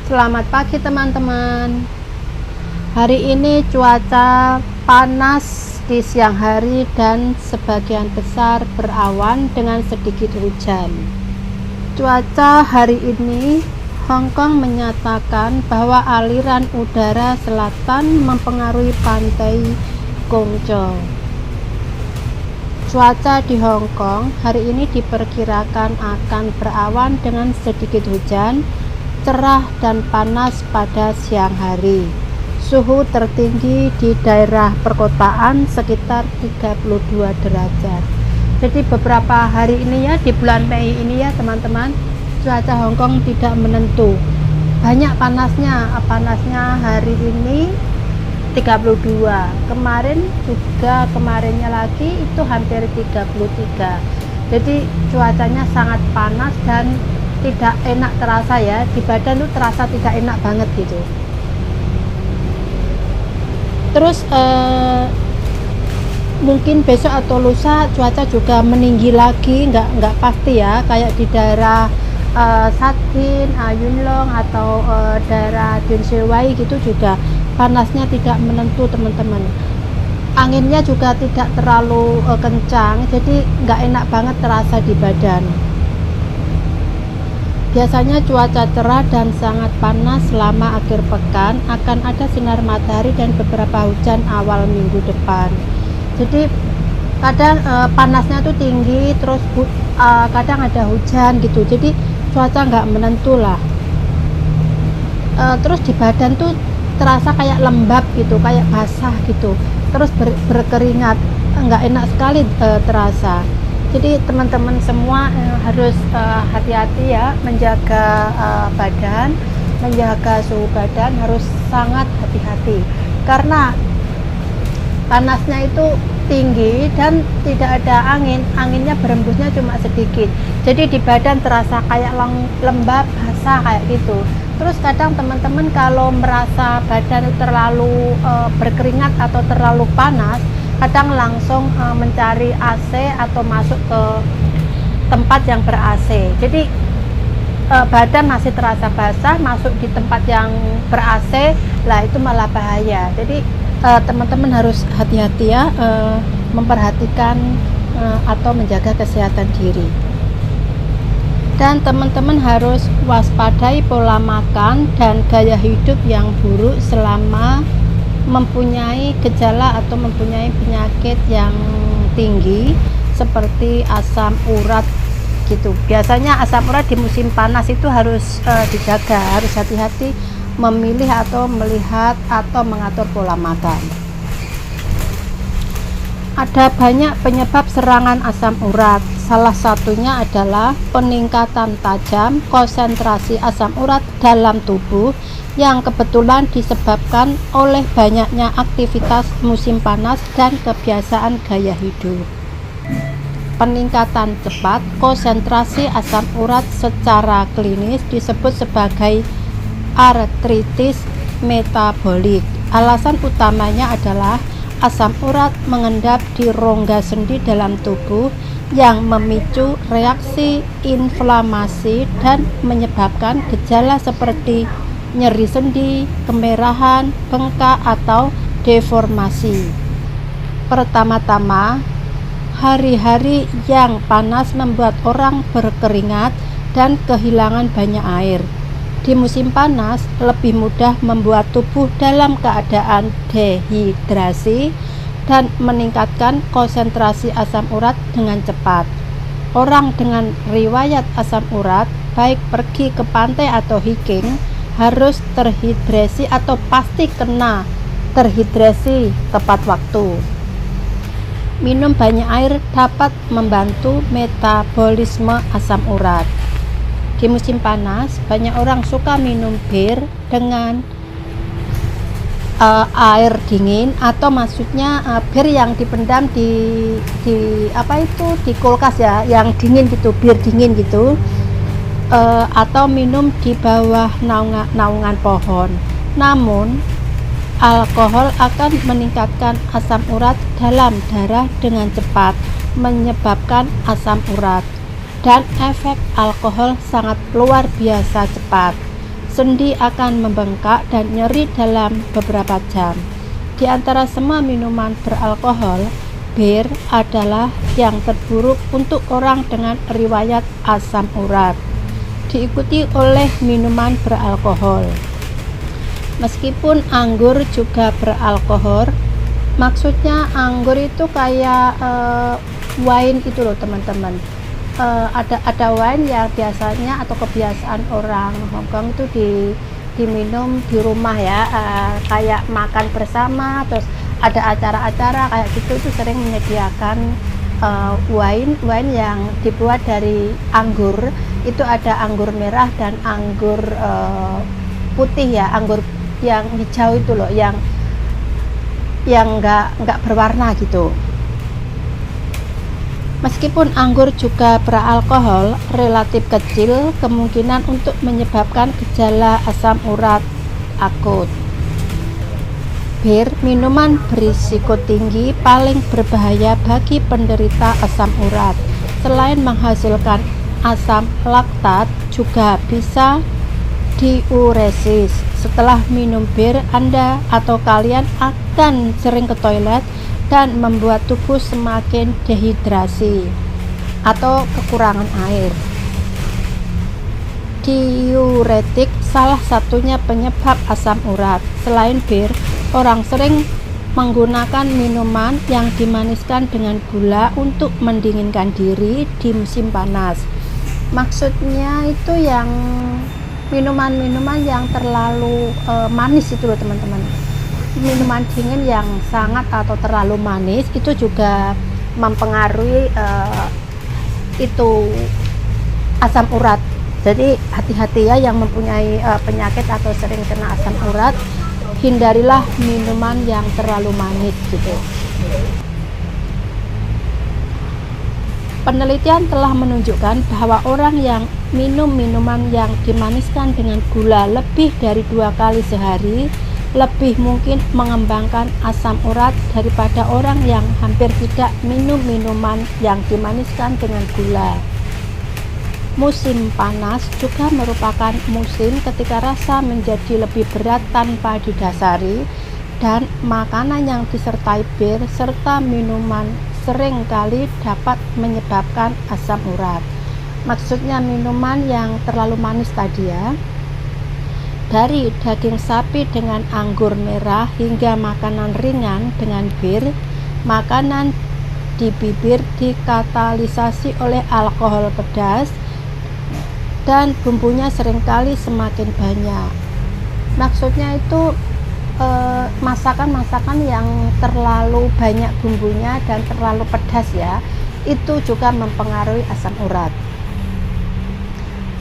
Selamat pagi teman-teman. Hari ini cuaca panas di siang hari dan sebagian besar berawan dengan sedikit hujan. Cuaca hari ini Hong Kong menyatakan bahwa aliran udara selatan mempengaruhi pantai Guangzhou. Cuaca di Hong Kong hari ini diperkirakan akan berawan dengan sedikit hujan, cerah dan panas pada siang hari. Suhu tertinggi di daerah perkotaan sekitar 32 derajat. Jadi beberapa hari ini ya, di bulan Mei ini ya teman-teman, cuaca Hong Kong tidak menentu. Banyak panasnya hari ini 32. Kemarinnya lagi itu hampir 33. Jadi cuacanya sangat panas dan tidak enak terasa ya, di badan tuh terasa tidak enak banget gitu. Terus mungkin besok atau lusa cuaca juga meninggi lagi, nggak pasti ya, kayak di daerah Satin, Yuen Long atau daerah Dun Shui gitu juga panasnya tidak menentu teman-teman. Anginnya juga tidak terlalu kencang, jadi nggak enak banget terasa di badan. Biasanya cuaca cerah dan sangat panas selama akhir pekan, akan ada sinar matahari dan beberapa hujan awal minggu depan. Jadi kadang panasnya tuh tinggi, terus kadang ada hujan gitu, jadi cuaca nggak menentu lah. Terus di badan tuh terasa kayak lembab gitu, kayak basah gitu, terus berkeringat, nggak enak sekali terasa. Jadi teman-teman semua harus hati-hati ya, menjaga badan, menjaga suhu badan, harus sangat hati-hati karena panasnya itu tinggi dan tidak ada anginnya berembusnya cuma sedikit, jadi di badan terasa kayak lembab, basah kayak gitu. Terus kadang teman-teman kalau merasa badan itu terlalu berkeringat atau terlalu panas, kadang langsung mencari AC atau masuk ke tempat yang ber-AC. Jadi badan masih terasa basah, masuk di tempat yang ber-AC lah itu malah bahaya. Jadi teman-teman harus hati-hati ya, memperhatikan atau menjaga kesehatan diri. Dan teman-teman harus waspadai pola makan dan gaya hidup yang buruk selama mempunyai gejala atau mempunyai penyakit yang tinggi seperti asam urat gitu. Biasanya asam urat di musim panas itu harus dijaga, harus hati-hati memilih atau melihat atau mengatur pola makan. Ada banyak penyebab serangan asam urat. Salah satunya adalah peningkatan tajam konsentrasi asam urat dalam tubuh yang kebetulan disebabkan oleh banyaknya aktivitas musim panas dan kebiasaan gaya hidup. Peningkatan cepat konsentrasi asam urat secara klinis disebut sebagai artritis metabolik. Alasan utamanya adalah asam urat mengendap di rongga sendi dalam tubuh yang memicu reaksi inflamasi dan menyebabkan gejala seperti nyeri sendi, kemerahan, bengkak, atau deformasi. Pertama-tama, hari-hari yang panas membuat orang berkeringat dan kehilangan banyak air. Di musim panas, lebih mudah membuat tubuh dalam keadaan dehidrasi dan meningkatkan konsentrasi asam urat dengan cepat. Orang dengan riwayat asam urat, baik pergi ke pantai atau hiking, harus terhidrasi atau pasti kena terhidrasi tepat waktu. Minum banyak air dapat membantu metabolisme asam urat. Di musim panas, banyak orang suka minum bir dengan air dingin, atau maksudnya bir yang dipendam di kulkas ya, yang dingin gitu, bir dingin gitu, atau minum di bawah naungan pohon. Namun alkohol akan meningkatkan asam urat dalam darah dengan cepat, menyebabkan asam urat, dan efek alkohol sangat luar biasa cepat. sendi akan membengkak dan nyeri dalam beberapa jam. Di antara semua minuman beralkohol, bir adalah yang terburuk untuk orang dengan riwayat asam urat, diikuti oleh minuman beralkohol. Meskipun anggur juga beralkohol, maksudnya anggur itu kayak wine itu loh teman-teman. Ada wine yang biasanya atau kebiasaan orang Hongkong itu diminum di rumah ya, kayak makan bersama, terus ada acara-acara kayak gitu itu sering menyediakan wine yang dibuat dari anggur. Itu ada anggur merah dan anggur putih ya, anggur yang hijau itu loh, yang nggak berwarna gitu. Meskipun anggur juga beralkohol, relatif kecil kemungkinan untuk menyebabkan gejala asam urat akut. Bir, minuman berisiko tinggi, paling berbahaya bagi penderita asam urat. Selain menghasilkan asam laktat, juga bisa diuresis. Setelah minum bir, Anda atau kalian akan sering ke toilet dan membuat tubuh semakin dehidrasi atau kekurangan air. Diuretik salah satunya penyebab asam urat. Selain bir, orang sering menggunakan minuman yang dimaniskan dengan gula untuk mendinginkan diri di musim panas. Maksudnya itu yang minuman-minuman yang terlalu manis itu loh teman-teman. Minuman dingin yang sangat atau terlalu manis itu juga mempengaruhi itu asam urat. Jadi hati-hati ya yang mempunyai penyakit atau sering kena asam urat, hindarilah minuman yang terlalu manis gitu. Penelitian telah menunjukkan bahwa orang yang minum minuman yang dimaniskan dengan gula lebih dari 2 kali sehari lebih mungkin mengembangkan asam urat daripada orang yang hampir tidak minum minuman yang dimaniskan dengan gula. Musim panas juga merupakan musim ketika rasa menjadi lebih berat tanpa didasari, dan makanan yang disertai bir serta minuman seringkali dapat menyebabkan asam urat. Maksudnya minuman yang terlalu manis tadi ya. Dari daging sapi dengan anggur merah hingga makanan ringan dengan bir, makanan di bibir dikatalisasi oleh alkohol pedas dan bumbunya seringkali semakin banyak. Maksudnya itu masakan-masakan yang terlalu banyak bumbunya dan terlalu pedas ya, itu juga mempengaruhi asam urat.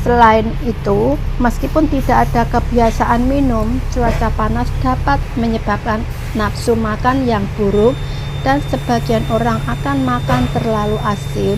Selain itu, meskipun tidak ada kebiasaan minum, cuaca panas dapat menyebabkan nafsu makan yang buruk dan sebagian orang akan makan terlalu asin.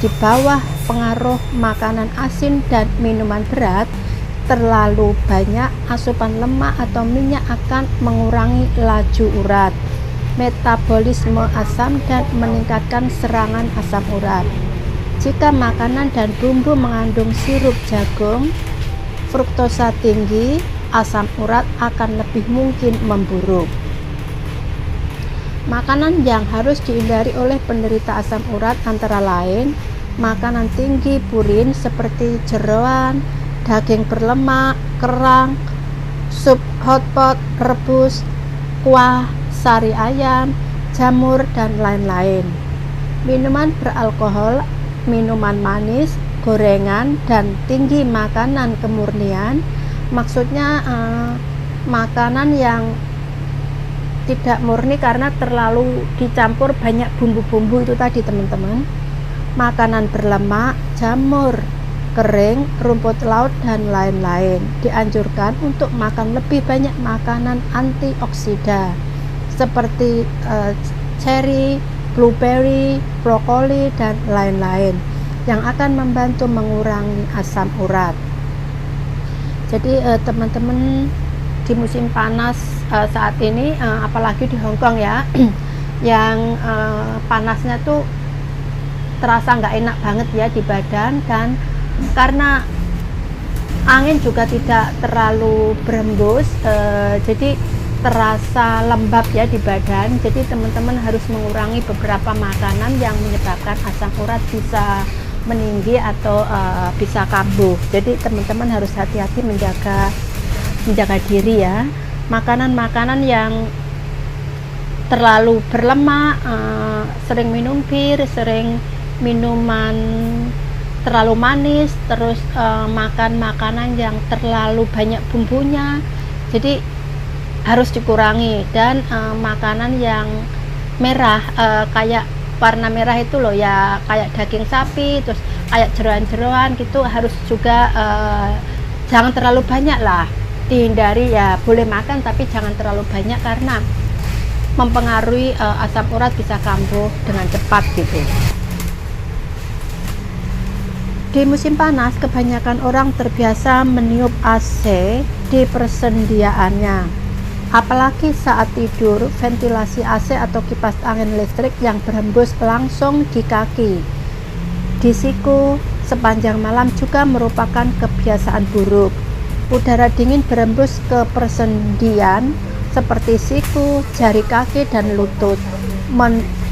Di bawah pengaruh makanan asin dan minuman berat, terlalu banyak asupan lemak atau minyak akan mengurangi laju urat, metabolisme asam dan meningkatkan serangan asam urat. Jika makanan dan bumbu mengandung sirup jagung, fruktosa tinggi, asam urat akan lebih mungkin memburuk. Makanan yang harus dihindari oleh penderita asam urat antara lain makanan tinggi purin seperti jeroan, daging berlemak, kerang, sup hotpot, rebus, kuah, sari ayam, jamur, dan lain-lain. Minuman beralkohol, minuman manis, gorengan, dan tinggi makanan kemurnian, maksudnya makanan yang tidak murni karena terlalu dicampur banyak bumbu-bumbu itu tadi teman-teman. Makanan berlemak, jamur kering, rumput laut, dan lain-lain. Dianjurkan untuk makan lebih banyak makanan antioksida seperti cherry, blueberry, brokoli, dan lain-lain yang akan membantu mengurangi asam urat. Jadi teman-teman, di musim panas saat ini apalagi di Hongkong ya yang panasnya tuh terasa nggak enak banget ya di badan, dan karena Angin juga tidak terlalu berembus, jadi terasa lembab ya di badan. Jadi teman-teman harus mengurangi beberapa makanan yang menyebabkan asam urat bisa meninggi atau bisa kambuh. Jadi teman-teman harus hati-hati menjaga diri ya. Makanan-makanan yang terlalu berlemak, sering minum bir, sering minuman terlalu manis, terus makan makanan yang terlalu banyak bumbunya, jadi harus dikurangi. Dan makanan yang merah, kayak warna merah itu loh ya, kayak daging sapi, terus kayak jeroan-jeroan gitu, harus juga jangan terlalu banyak lah, dihindari ya. Boleh makan tapi jangan terlalu banyak karena mempengaruhi asam urat bisa kambuh dengan cepat gitu. Di musim panas, kebanyakan orang terbiasa meniup AC di persendiaannya. Apalagi saat tidur, ventilasi AC atau kipas angin listrik yang berhembus langsung di kaki, di siku sepanjang malam juga merupakan kebiasaan buruk. Udara dingin berhembus ke persendian seperti siku, jari kaki, dan lutut.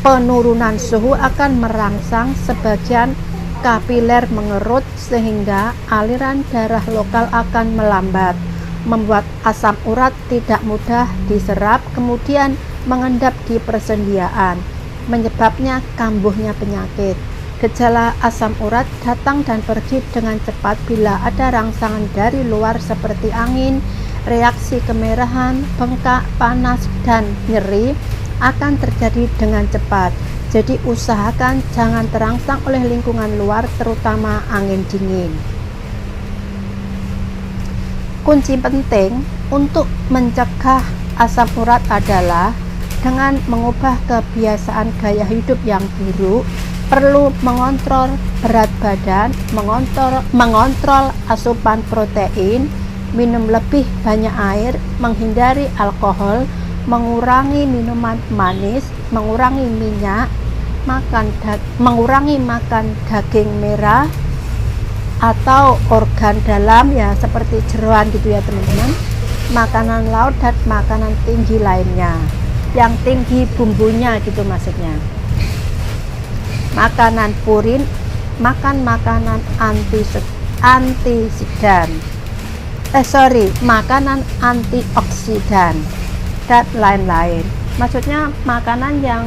Penurunan suhu akan merangsang sebagian kapiler mengerut sehingga aliran darah lokal akan melambat, membuat asam urat tidak mudah diserap, kemudian mengendap di persendian, menyebabnya kambuhnya penyakit. Gejala asam urat datang dan pergi dengan cepat bila ada rangsangan dari luar seperti angin, reaksi kemerahan, bengkak, panas, dan nyeri akan terjadi dengan cepat. Jadi usahakan jangan terangsang oleh lingkungan luar, terutama angin dingin. Kunci penting untuk mencegah asam urat adalah dengan mengubah kebiasaan gaya hidup yang buruk. Perlu mengontrol berat badan, mengontrol asupan protein, minum lebih banyak air, menghindari alkohol, mengurangi minuman manis, mengurangi minyak, mengurangi makan daging merah atau organ dalam ya seperti jeroan gitu ya teman-teman, makanan laut dan makanan tinggi lainnya yang tinggi bumbunya gitu maksudnya. Makanan purin, makan makanan makanan antioksidan dan lain-lain. Maksudnya makanan yang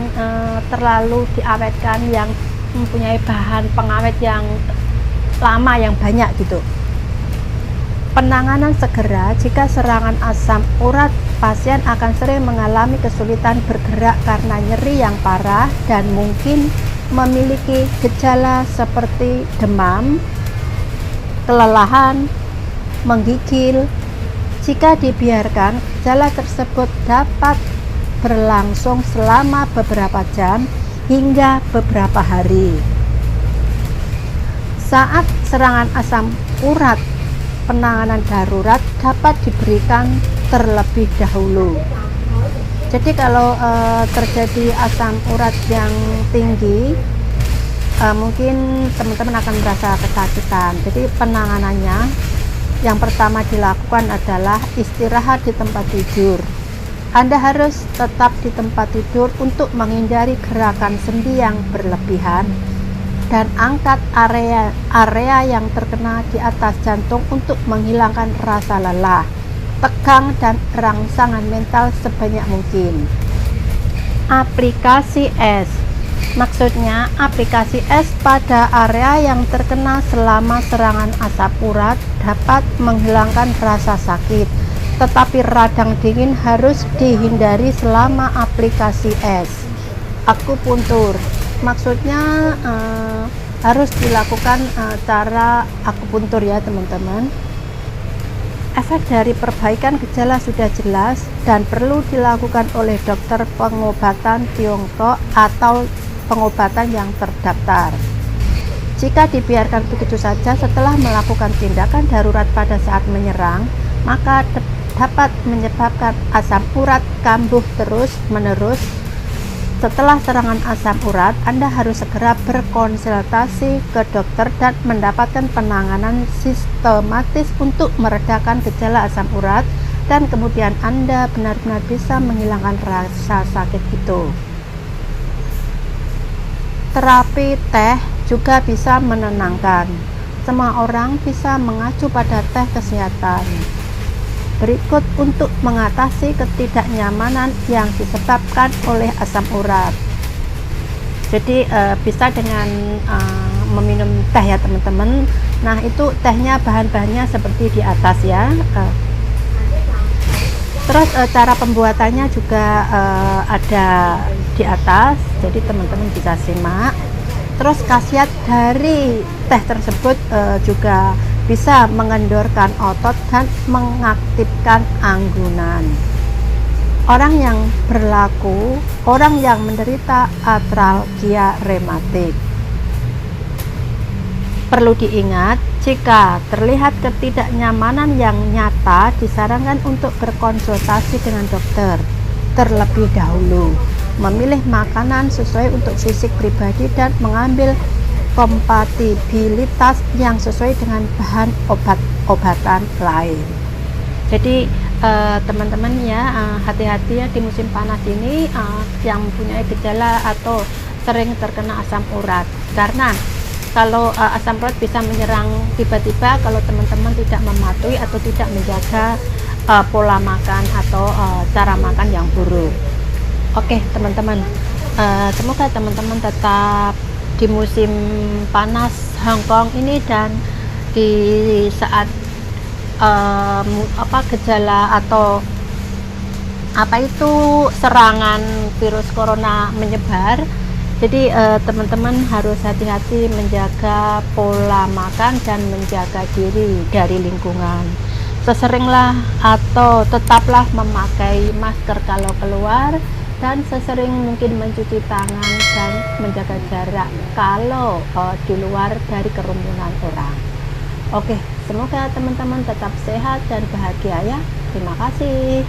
terlalu diawetkan, yang mempunyai bahan pengawet yang lama, yang banyak gitu. Penanganan segera. Jika serangan asam urat, pasien akan sering mengalami kesulitan bergerak karena nyeri yang parah dan mungkin memiliki gejala seperti demam, kelelahan, menggigil. Jika dibiarkan, gejala tersebut dapat berlangsung selama beberapa jam hingga beberapa hari. Saat serangan asam urat, penanganan darurat dapat diberikan terlebih dahulu. Jadi kalau terjadi asam urat yang tinggi, mungkin teman-teman akan merasa kesakitan. Jadi penanganannya yang pertama dilakukan adalah istirahat di tempat tidur. Anda harus tetap di tempat tidur untuk menghindari gerakan sendi yang berlebihan dan angkat area yang terkena di atas jantung untuk menghilangkan rasa lelah, tegang, dan rangsangan mental sebanyak mungkin. Aplikasi es. Maksudnya aplikasi es pada area yang terkena selama serangan asam urat dapat menghilangkan rasa sakit, tetapi radang dingin harus dihindari selama aplikasi es. Akupuntur. Maksudnya harus dilakukan cara akupuntur ya teman-teman. Efek dari perbaikan gejala sudah jelas dan perlu dilakukan oleh dokter pengobatan Tiongkok atau pengobatan yang terdaftar. Jika dibiarkan begitu saja setelah melakukan tindakan darurat pada saat menyerang, maka dapat menyebabkan asam urat kambuh terus-menerus Setelah serangan asam urat, Anda harus segera berkonsultasi ke dokter dan mendapatkan penanganan sistematis untuk meredakan gejala asam urat, dan kemudian Anda benar-benar bisa menghilangkan rasa sakit itu. Terapi teh juga bisa menenangkan. Semua orang bisa mengacu pada teh kesehatan. Berikut untuk mengatasi ketidaknyamanan yang disebabkan oleh asam urat. Jadi bisa dengan meminum teh ya teman-teman. Nah, itu tehnya bahan-bahannya seperti di atas ya. Terus cara pembuatannya juga ada di atas, jadi teman-teman bisa simak. Terus khasiat dari teh tersebut juga bisa mengendorkan otot dan mengaktifkan anggunan. Orang yang menderita artralgia rematik. Perlu diingat, jika terlihat ketidaknyamanan yang nyata, disarankan untuk berkonsultasi dengan dokter terlebih dahulu, memilih makanan sesuai untuk fisik pribadi, dan mengambil kompatibilitas yang sesuai dengan bahan obat-obatan lain. Jadi teman-teman ya, hati-hati ya di musim panas ini yang mempunyai gejala atau sering terkena asam urat, karena kalau asam urat bisa menyerang tiba-tiba kalau teman-teman tidak mematuhi atau tidak menjaga pola makan atau cara makan yang buruk. Oke teman-teman, semoga teman-teman tetap di musim panas Hong Kong ini, dan di saat gejala atau serangan virus corona menyebar, jadi teman-teman harus hati-hati menjaga pola makan dan menjaga diri dari lingkungan. Seseringlah atau tetaplah memakai masker kalau keluar, dan sesering mungkin mencuci tangan dan menjaga jarak kalau di luar dari kerumunan orang. Oke, semoga teman-teman tetap sehat dan bahagia ya. Terima kasih.